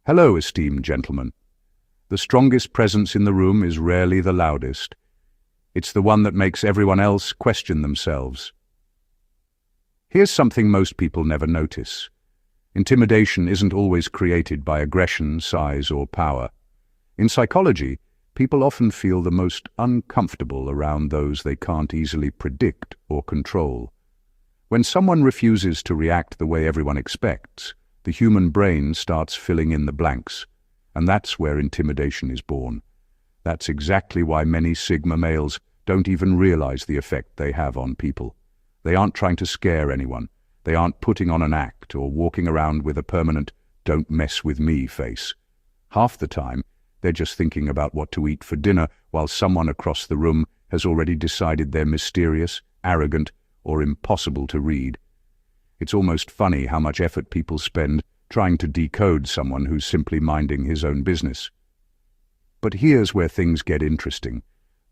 Hello, esteemed gentlemen. The strongest presence in the room is rarely the loudest. It's the one that makes everyone else question themselves. Here's something most people never notice. Intimidation isn't always created by aggression, size, or power. In psychology, people often feel the most uncomfortable around those they can't easily predict or control. When someone refuses to react the way everyone expects, the human brain starts filling in the blanks, and that's where intimidation is born. That's exactly why many Sigma males don't even realize the effect they have on people. They aren't trying to scare anyone. They aren't putting on an act or walking around with a permanent "don't mess with me" face. Half the time, they're just thinking about what to eat for dinner while someone across the room has already decided they're mysterious, arrogant, or impossible to read. It's almost funny how much effort people spend trying to decode someone who's simply minding his own business. But here's where things get interesting.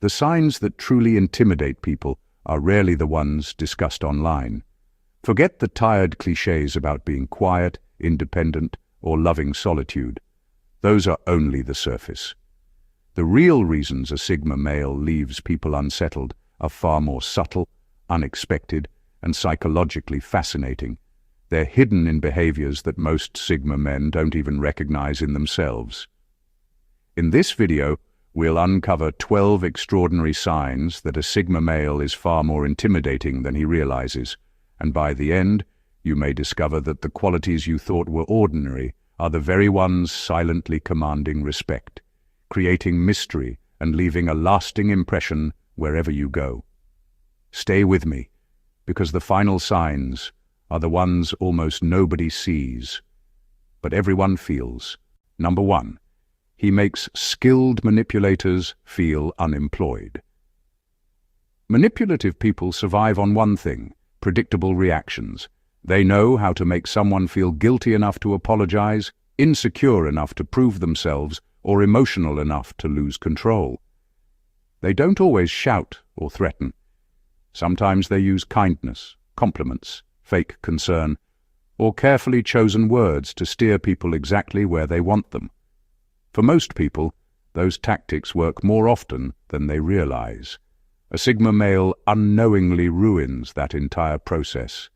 The signs that truly intimidate people are rarely the ones discussed online. Forget the tired clichés about being quiet, independent, or loving solitude. Those are only the surface. The real reasons a Sigma male leaves people unsettled are far more subtle, unexpected, and psychologically fascinating. They're hidden in behaviors that most Sigma men don't even recognize in themselves. In this video, we'll uncover 12 extraordinary signs that a Sigma male is far more intimidating than he realizes, and by the end, you may discover that the qualities you thought were ordinary are the very ones silently commanding respect, creating mystery and leaving a lasting impression wherever you go. Stay with me, because the final signs are the ones almost nobody sees, but everyone feels. Number 1. He makes skilled manipulators feel unemployed. Manipulative people survive on one thing: predictable reactions. They know how to make someone feel guilty enough to apologize, insecure enough to prove themselves, or emotional enough to lose control. They don't always shout or threaten. Sometimes they use kindness, compliments, fake concern, or carefully chosen words to steer people exactly where they want them. For most people, those tactics work more often than they realize. A Sigma male unknowingly ruins that entire process.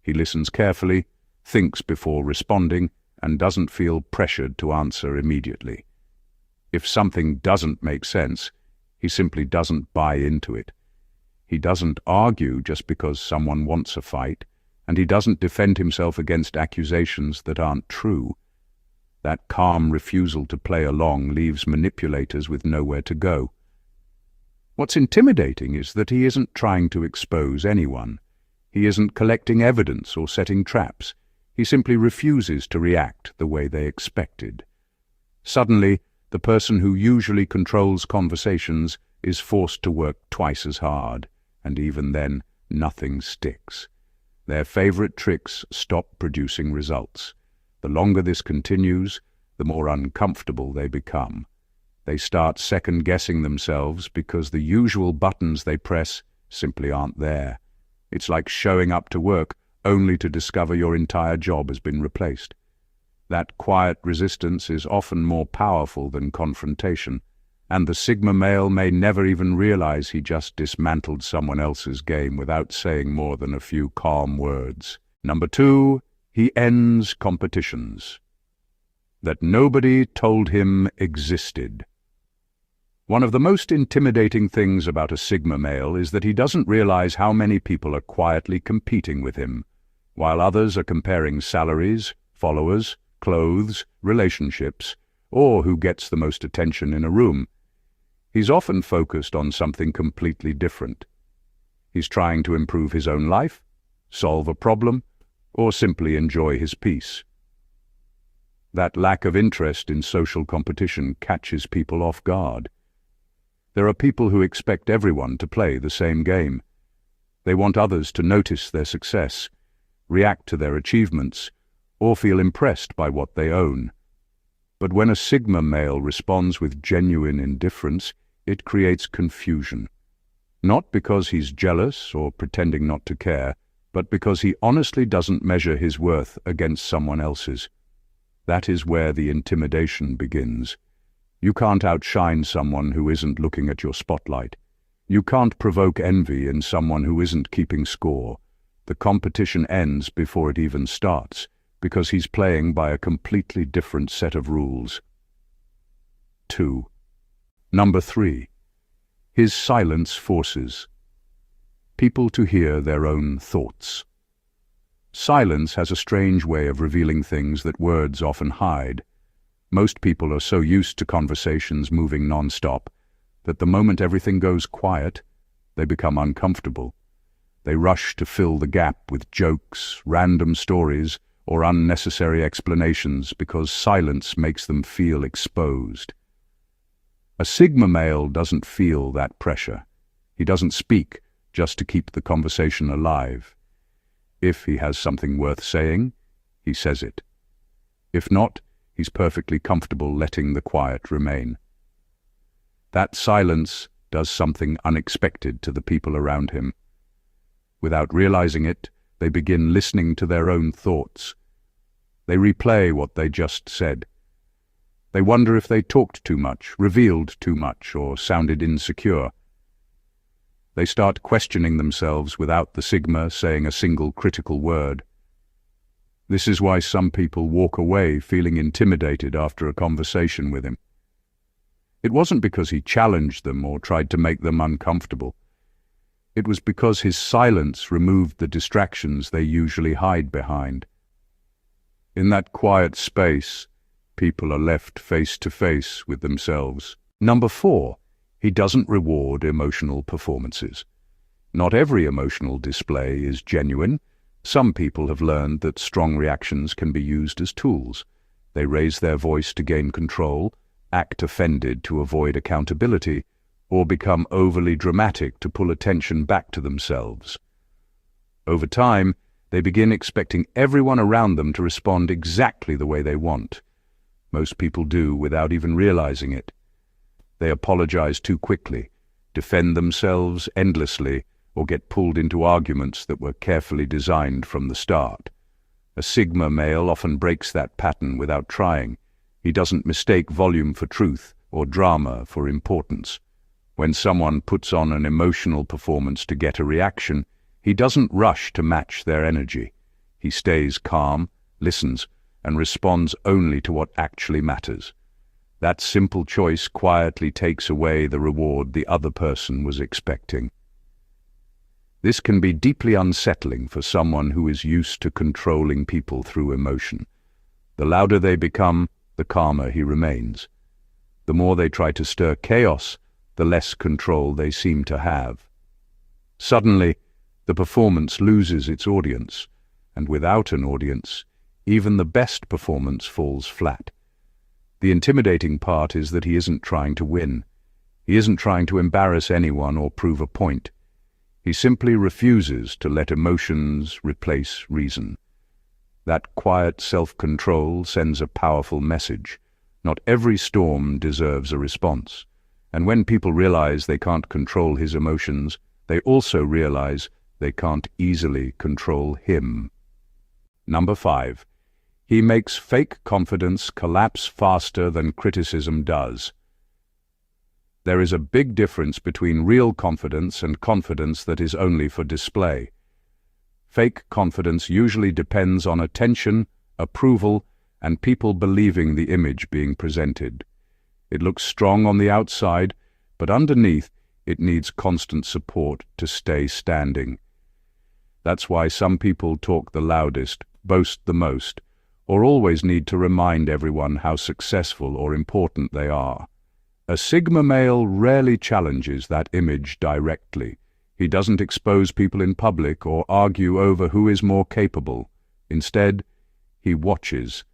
He listens carefully, thinks before responding, and doesn't feel pressured to answer immediately. If something doesn't make sense, he simply doesn't buy into it. He doesn't argue just because someone wants a fight, and he doesn't defend himself against accusations that aren't true. That calm refusal to play along leaves manipulators with nowhere to go. What's intimidating is that he isn't trying to expose anyone. He isn't collecting evidence or setting traps. He simply refuses to react the way they expected. Suddenly, the person who usually controls conversations is forced to work twice as hard, and even then, nothing sticks. Their favorite tricks stop producing results. The longer this continues, the more uncomfortable they become. They start second-guessing themselves because the usual buttons they press simply aren't there. It's like showing up to work only to discover your entire job has been replaced. That quiet resistance is often more powerful than confrontation, and the Sigma male may never even realize he just dismantled someone else's game without saying more than a few calm words. Number 2, he ends competitions that nobody told him existed. One of the most intimidating things about a Sigma male is that he doesn't realize how many people are quietly competing with him, while others are comparing salaries, followers, clothes, relationships, or who gets the most attention in a room. He's often focused on something completely different. He's trying to improve his own life, solve a problem, or simply enjoy his peace. That lack of interest in social competition catches people off guard. There are people who expect everyone to play the same game. They want others to notice their success, react to their achievements, or feel impressed by what they own. But when a Sigma male responds with genuine indifference, it creates confusion. Not because he's jealous or pretending not to care, but because he honestly doesn't measure his worth against someone else's. That is where the intimidation begins. You can't outshine someone who isn't looking at your spotlight. You can't provoke envy in someone who isn't keeping score. The competition ends before it even starts, because he's playing by a completely different set of rules. 2. Number 3. His silence forces people to hear their own thoughts. Silence has a strange way of revealing things that words often hide. Most people are so used to conversations moving non-stop that the moment everything goes quiet, they become uncomfortable. They rush to fill the gap with jokes, random stories, or unnecessary explanations because silence makes them feel exposed. A Sigma male doesn't feel that pressure. He doesn't speak just to keep the conversation alive. If he has something worth saying, he says it. If not, he's perfectly comfortable letting the quiet remain. That silence does something unexpected to the people around him. Without realizing it, they begin listening to their own thoughts. They replay what they just said. They wonder if they talked too much, revealed too much, or sounded insecure. They start questioning themselves without the Sigma saying a single critical word. This is why some people walk away feeling intimidated after a conversation with him. It wasn't because he challenged them or tried to make them uncomfortable. It was because his silence removed the distractions they usually hide behind. In that quiet space, people are left face to face with themselves. Number 4. He doesn't reward emotional performances. Not every emotional display is genuine. Some people have learned that strong reactions can be used as tools. They raise their voice to gain control, act offended to avoid accountability, or become overly dramatic to pull attention back to themselves. Over time, they begin expecting everyone around them to respond exactly the way they want. Most people do without even realizing it. They apologize too quickly, defend themselves endlessly, or get pulled into arguments that were carefully designed from the start. A Sigma male often breaks that pattern without trying. He doesn't mistake volume for truth or drama for importance. When someone puts on an emotional performance to get a reaction, he doesn't rush to match their energy. He stays calm, listens, and responds only to what actually matters. That simple choice quietly takes away the reward the other person was expecting. This can be deeply unsettling for someone who is used to controlling people through emotion. The louder they become, the calmer he remains. The more they try to stir chaos, the less control they seem to have. Suddenly, the performance loses its audience, and without an audience, even the best performance falls flat. The intimidating part is that he isn't trying to win. He isn't trying to embarrass anyone or prove a point. He simply refuses to let emotions replace reason. That quiet self-control sends a powerful message. Not every storm deserves a response. And when people realize they can't control his emotions, they also realize they can't easily control him. Number 5. He makes fake confidence collapse faster than criticism does. There is a big difference between real confidence and confidence that is only for display. Fake confidence usually depends on attention, approval, and people believing the image being presented. It looks strong on the outside, but underneath it needs constant support to stay standing. That's why some people talk the loudest, boast the most, or always need to remind everyone how successful or important they are. A Sigma male rarely challenges that image directly. He doesn't expose people in public or argue over who is more capable. Instead, he watches.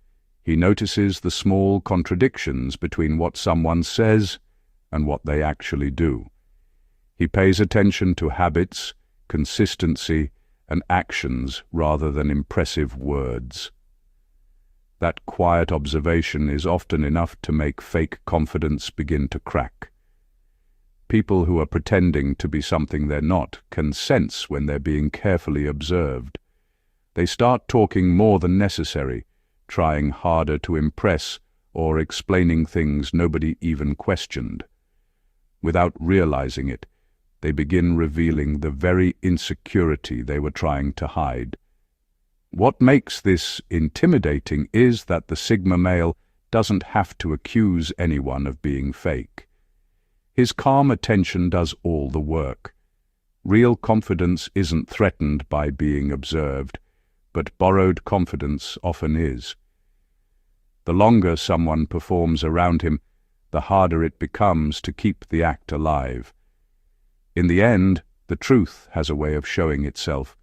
He notices the small contradictions between what someone says and what they actually do. He pays attention to habits, consistency, and actions rather than impressive words. That quiet observation is often enough to make fake confidence begin to crack. People who are pretending to be something they're not can sense when they're being carefully observed. They start talking more than necessary, trying harder to impress or explaining things nobody even questioned. Without realizing it, they begin revealing the very insecurity they were trying to hide. What makes this intimidating is that the Sigma male doesn't have to accuse anyone of being fake. His calm attention does all the work. Real confidence isn't threatened by being observed, but borrowed confidence often is. The longer someone performs around him, the harder it becomes to keep the act alive. In the end, the truth has a way of showing itself,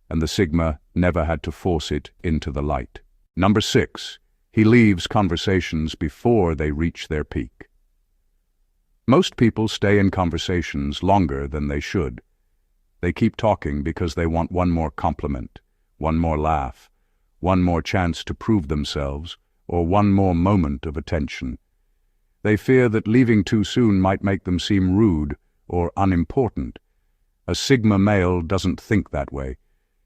and the Sigma never had to force it into the light. Number 6. He leaves conversations before they reach their peak. Most people stay in conversations longer than they should. They keep talking because they want one more compliment, one more laugh, one more chance to prove themselves, or one more moment of attention. They fear that leaving too soon might make them seem rude or unimportant. A Sigma male doesn't think that way.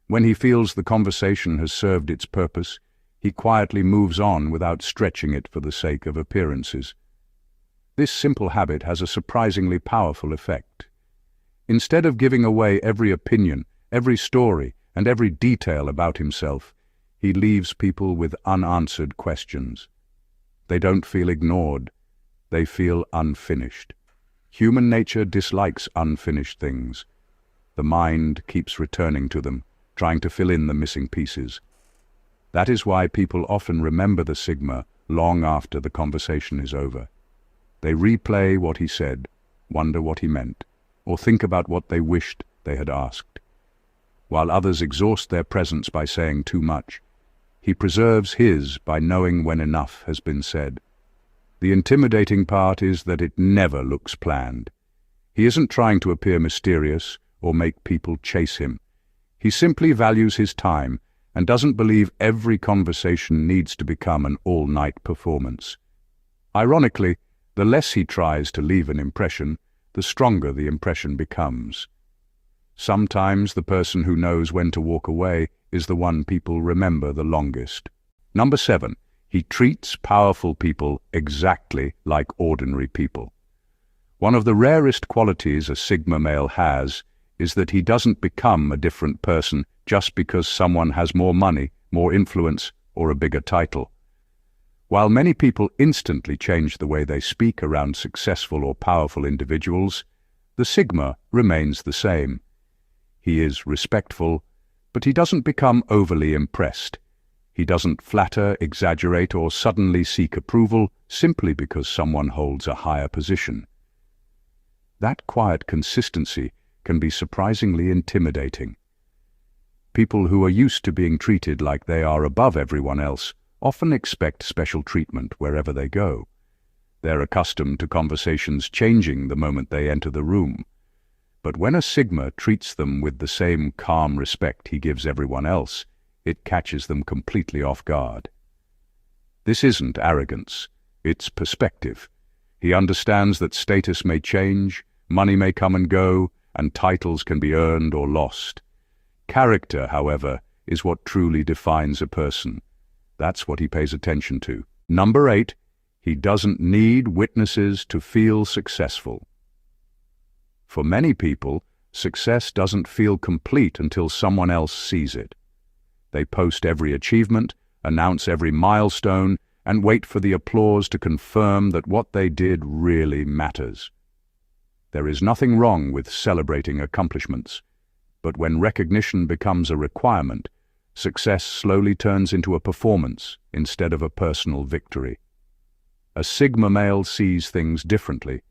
When he feels the conversation has served its purpose, he quietly moves on without stretching it for the sake of appearances. This simple habit has a surprisingly powerful effect. Instead of giving away every opinion, every story, and every detail about himself, he leaves people with unanswered questions. They don't feel ignored. They feel unfinished. Human nature dislikes unfinished things. The mind keeps returning to them, trying to fill in the missing pieces. That is why people often remember the Sigma long after the conversation is over. They replay what he said, wonder what he meant, or think about what they wished they had asked. While others exhaust their presence by saying too much, he preserves his by knowing when enough has been said. The intimidating part is that it never looks planned. He isn't trying to appear mysterious or make people chase him. He simply values his time and doesn't believe every conversation needs to become an all-night performance. Ironically, the less he tries to leave an impression, the stronger the impression becomes. Sometimes the person who knows when to walk away is the one people remember the longest. Number 7. He treats powerful people exactly like ordinary people. One of the rarest qualities a Sigma male has is that he doesn't become a different person just because someone has more money, more influence, or a bigger title. While many people instantly change the way they speak around successful or powerful individuals, the Sigma remains the same. He is respectful, but he doesn't become overly impressed. He doesn't flatter, exaggerate, or suddenly seek approval simply because someone holds a higher position. That quiet consistency can be surprisingly intimidating. People who are used to being treated like they are above everyone else often expect special treatment wherever they go. They're accustomed to conversations changing the moment they enter the room. But when a Sigma treats them with the same calm respect he gives everyone else, it catches them completely off guard. This isn't arrogance, it's perspective. He understands that status may change, money may come and go, and titles can be earned or lost. Character, however, is what truly defines a person. That's what he pays attention to. Number 8, he doesn't need witnesses to feel successful. For many people, success doesn't feel complete until someone else sees it. They post every achievement, announce every milestone, and wait for the applause to confirm that what they did really matters. There is nothing wrong with celebrating accomplishments, but when recognition becomes a requirement, success slowly turns into a performance instead of a personal victory. A Sigma male sees things differently.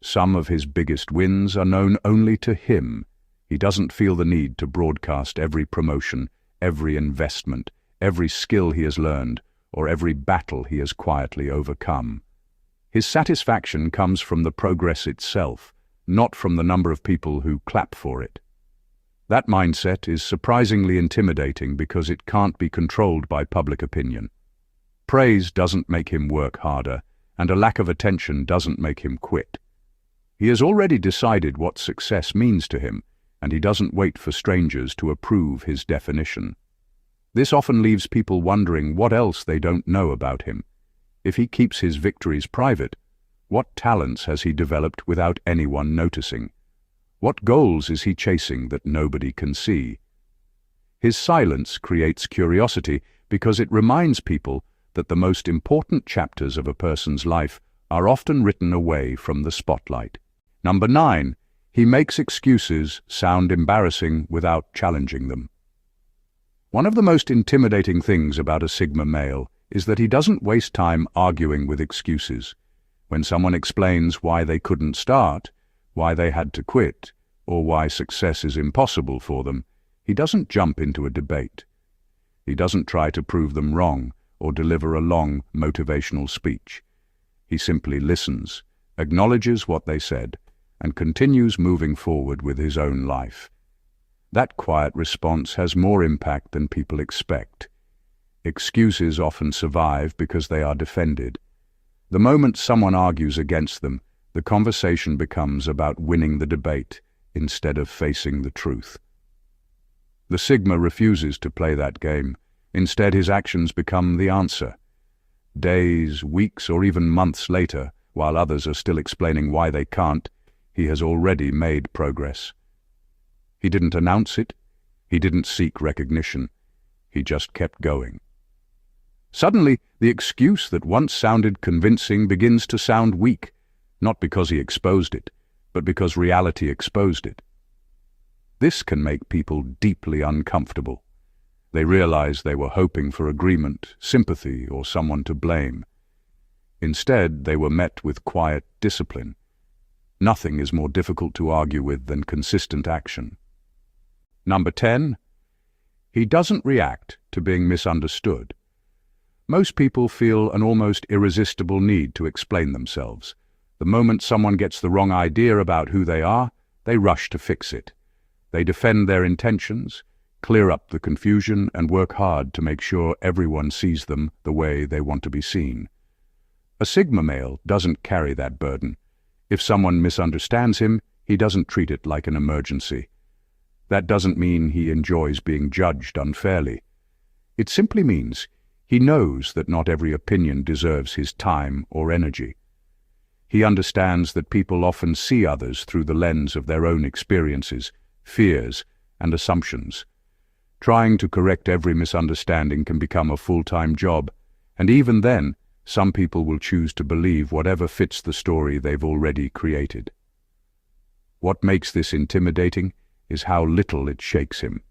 Some of his biggest wins are known only to him. He doesn't feel the need to broadcast every promotion, every investment, every skill he has learned, or every battle he has quietly overcome. His satisfaction comes from the progress itself, not from the number of people who clap for it. That mindset is surprisingly intimidating because it can't be controlled by public opinion. Praise doesn't make him work harder, and a lack of attention doesn't make him quit. He has already decided what success means to him, and he doesn't wait for strangers to approve his definition. This often leaves people wondering what else they don't know about him. If he keeps his victories private, what talents has he developed without anyone noticing? What goals is he chasing that nobody can see? His silence creates curiosity because it reminds people that the most important chapters of a person's life are often written away from the spotlight. Number 9. He makes excuses sound embarrassing without challenging them. One of the most intimidating things about a Sigma male is that he doesn't waste time arguing with excuses. When someone explains why they couldn't start, why they had to quit, or why success is impossible for them, he doesn't jump into a debate. He doesn't try to prove them wrong or deliver a long motivational speech. He simply listens, acknowledges what they said, and continues moving forward with his own life. That quiet response has more impact than people expect. Excuses often survive because they are defended. The moment someone argues against them, the conversation becomes about winning the debate instead of facing the truth. The Sigma refuses to play that game. Instead, his actions become the answer. Days, weeks, or even months later, while others are still explaining why they can't, he has already made progress. He didn't announce it. He didn't seek recognition. He just kept going. Suddenly, the excuse that once sounded convincing begins to sound weak, not because he exposed it, but because reality exposed it. This can make people deeply uncomfortable. They realize they were hoping for agreement, sympathy, or someone to blame. Instead, they were met with quiet discipline. Nothing is more difficult to argue with than consistent action. Number 10. He doesn't react to being misunderstood. Most people feel an almost irresistible need to explain themselves. The moment someone gets the wrong idea about who they are, they rush to fix it. They defend their intentions, clear up the confusion, and work hard to make sure everyone sees them the way they want to be seen. A Sigma male doesn't carry that burden. If someone misunderstands him, he doesn't treat it like an emergency. That doesn't mean he enjoys being judged unfairly. It simply means he knows that not every opinion deserves his time or energy. He understands that people often see others through the lens of their own experiences, fears, and assumptions. Trying to correct every misunderstanding can become a full-time job, and even then, some people will choose to believe whatever fits the story they've already created. What makes this intimidating is how little it shakes him.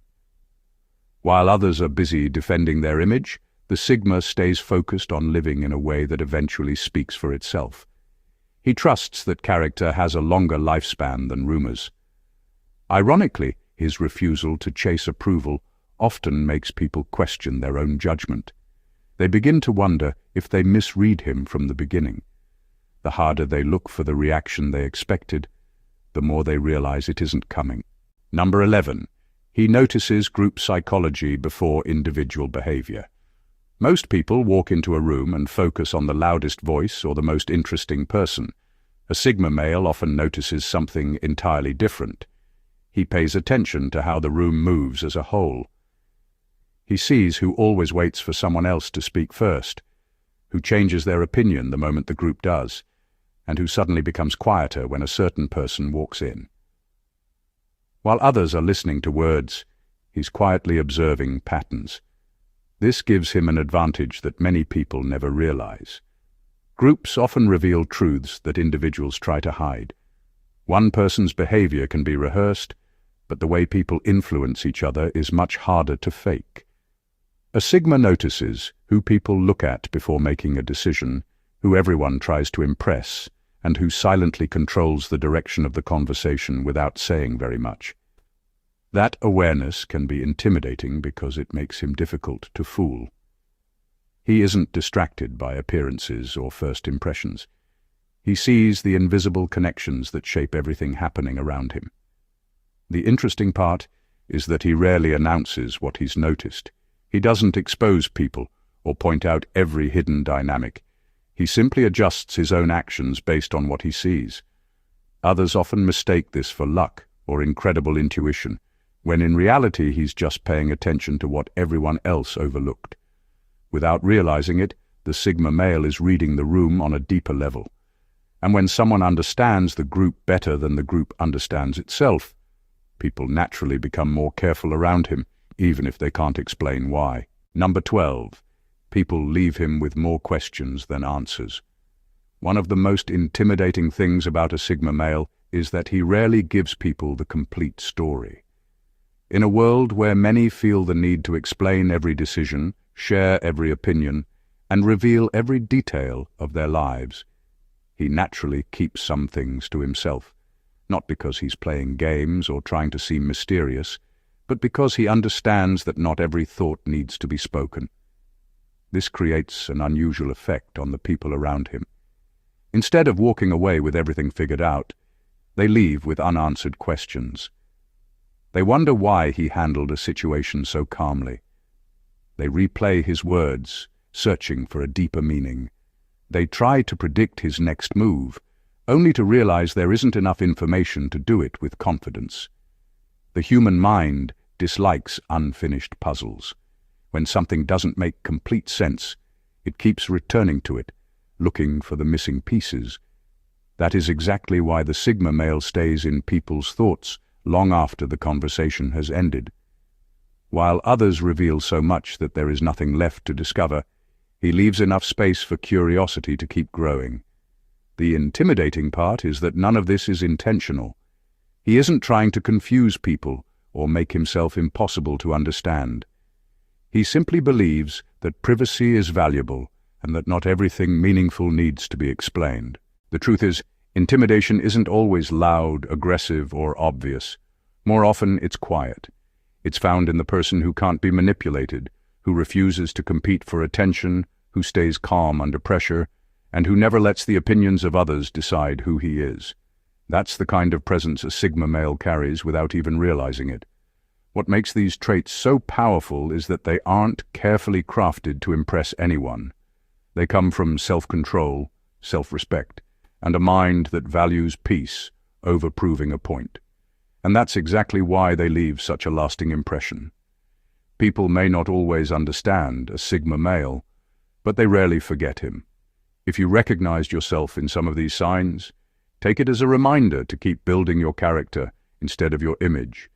While others are busy defending their image, the Sigma stays focused on living in a way that eventually speaks for itself. He trusts that character has a longer lifespan than rumors. Ironically, his refusal to chase approval often makes people question their own judgment. They begin to wonder if they misread him from the beginning. The harder they look for the reaction they expected, the more they realize it isn't coming. Number 11. He notices group psychology before individual behavior. Most people walk into a room and focus on the loudest voice or the most interesting person. A Sigma male often notices something entirely different. He pays attention to how the room moves as a whole. He sees who always waits for someone else to speak first, who changes their opinion the moment the group does, and who suddenly becomes quieter when a certain person walks in. While others are listening to words, he's quietly observing patterns. This gives him an advantage that many people never realize. Groups often reveal truths that individuals try to hide. One person's behavior can be rehearsed, but the way people influence each other is much harder to fake. A Sigma notices who people look at before making a decision, who everyone tries to impress, and who silently controls the direction of the conversation without saying very much. That awareness can be intimidating because it makes him difficult to fool. He isn't distracted by appearances or first impressions. He sees the invisible connections that shape everything happening around him. The interesting part is that he rarely announces what he's noticed. He doesn't expose people or point out every hidden dynamic. He simply adjusts his own actions based on what he sees. Others often mistake this for luck or incredible intuition, when in reality he's just paying attention to what everyone else overlooked. Without realizing it, the Sigma male is reading the room on a deeper level. And when someone understands the group better than the group understands itself, people naturally become more careful around him, even if they can't explain why. Number 12. People leave him with more questions than answers. One of the most intimidating things about a Sigma male is that he rarely gives people the complete story. In a world where many feel the need to explain every decision, share every opinion, and reveal every detail of their lives, he naturally keeps some things to himself, not because he's playing games or trying to seem mysterious, but because he understands that not every thought needs to be spoken. This creates an unusual effect on the people around him. Instead of walking away with everything figured out, they leave with unanswered questions. They wonder why he handled a situation so calmly. They replay his words, searching for a deeper meaning. They try to predict his next move, only to realize there isn't enough information to do it with confidence. The human mind dislikes unfinished puzzles. When something doesn't make complete sense, it keeps returning to it, looking for the missing pieces. That is exactly why the Sigma male stays in people's thoughts long after the conversation has ended. While others reveal so much that there is nothing left to discover, he leaves enough space for curiosity to keep growing. The intimidating part is that none of this is intentional. He isn't trying to confuse people or make himself impossible to understand. He simply believes that privacy is valuable and that not everything meaningful needs to be explained. The truth is, intimidation isn't always loud, aggressive, or obvious. More often, it's quiet. It's found in the person who can't be manipulated, who refuses to compete for attention, who stays calm under pressure, and who never lets the opinions of others decide who he is. That's the kind of presence a Sigma male carries without even realizing it. What makes these traits so powerful is that they aren't carefully crafted to impress anyone. They come from self-control, self-respect, and a mind that values peace over proving a point. And that's exactly why they leave such a lasting impression. People may not always understand a Sigma male, but they rarely forget him. If you recognized yourself in some of these signs, take it as a reminder to keep building your character instead of your image.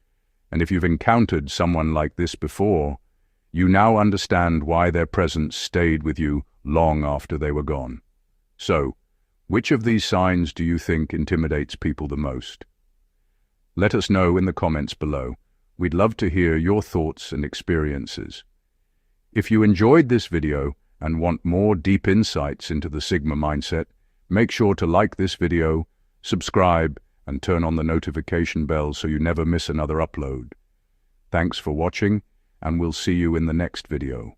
And if you've encountered someone like this before, you now understand why their presence stayed with you long after they were gone. So, which of these signs do you think intimidates people the most? Let us know in the comments below. We'd love to hear your thoughts and experiences. If you enjoyed this video and want more deep insights into the Sigma mindset, make sure to like this video, subscribe, and turn on the notification bell so you never miss another upload. Thanks for watching, and we'll see you in the next video.